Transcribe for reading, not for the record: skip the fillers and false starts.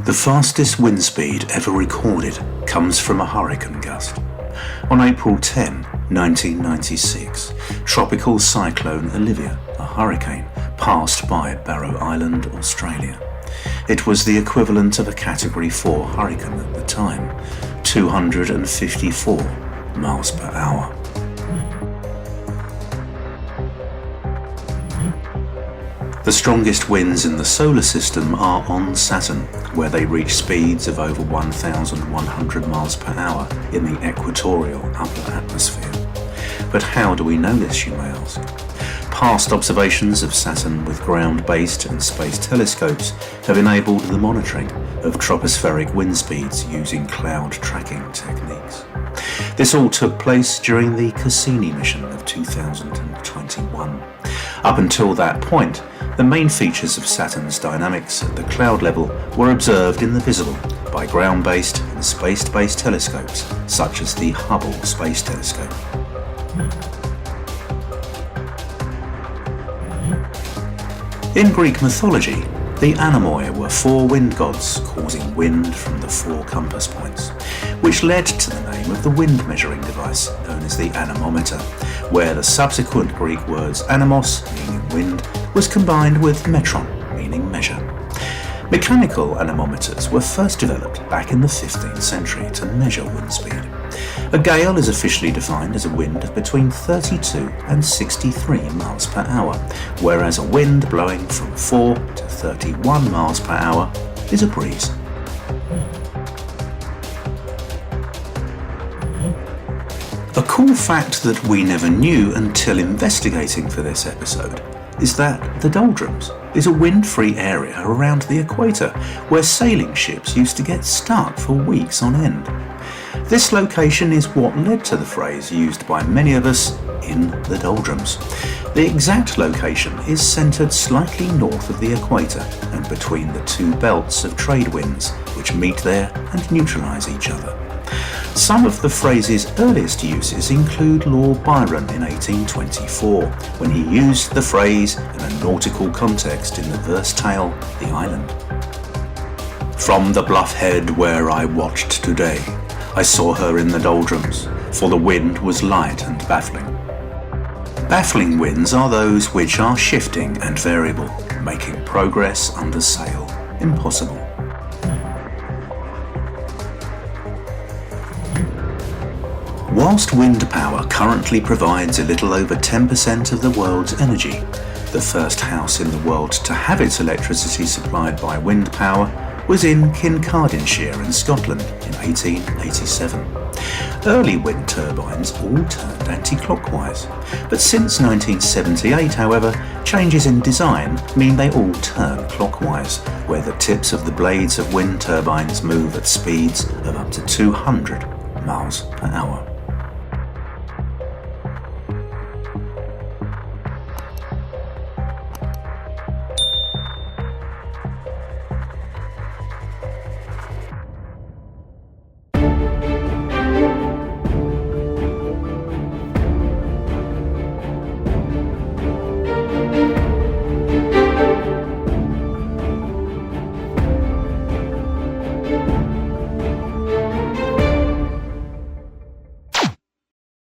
The fastest wind speed ever recorded comes from a hurricane gust. On April 10, 1996, tropical cyclone Olivia, a hurricane, passed by Barrow Island, Australia. It was the equivalent of a Category 4 hurricane at the time, 254 miles per hour. The strongest winds in the solar system are on Saturn, where they reach speeds of over 1,100 miles per hour in the equatorial upper atmosphere. But how do we know this, you may ask? Past observations of Saturn with ground-based and space telescopes have enabled the monitoring of tropospheric wind speeds using cloud tracking techniques. This all took place during the Cassini mission of 2021. Up until that point, the main features of Saturn's dynamics at the cloud level were observed in the visible by ground-based and space-based telescopes such as the Hubble Space Telescope. In Greek mythology, the Anemoi were four wind gods causing wind from the four compass points, which led to the name of the wind measuring device known as the anemometer, where the subsequent Greek words anemos, meaning wind, was combined with metron, meaning measure. Mechanical anemometers were first developed back in the 15th century to measure wind speed. A gale is officially defined as a wind of between 32 and 63 miles per hour, whereas a wind blowing from 4 to 31 miles per hour is a breeze. A cool fact that we never knew until investigating for this episode is that the doldrums is a wind-free area around the equator where sailing ships used to get stuck for weeks on end. This location is what led to the phrase used by many of us, in the doldrums. The exact location is centred slightly north of the equator and between the two belts of trade winds which meet there and neutralise each other. Some of the phrase's earliest uses include Lord Byron in 1824, when he used the phrase in a nautical context in the verse tale, The Island. From the bluff head where I watched today, I saw her in the doldrums, for the wind was light and baffling. Baffling winds are those which are shifting and variable, making progress under sail impossible. Whilst wind power currently provides a little over 10% of the world's energy, the first house in the world to have its electricity supplied by wind power was in Kincardineshire in Scotland in 1887. Early wind turbines all turned anti-clockwise, but since 1978, however, changes in design mean they all turn clockwise, where the tips of the blades of wind turbines move at speeds of up to 200 miles per hour.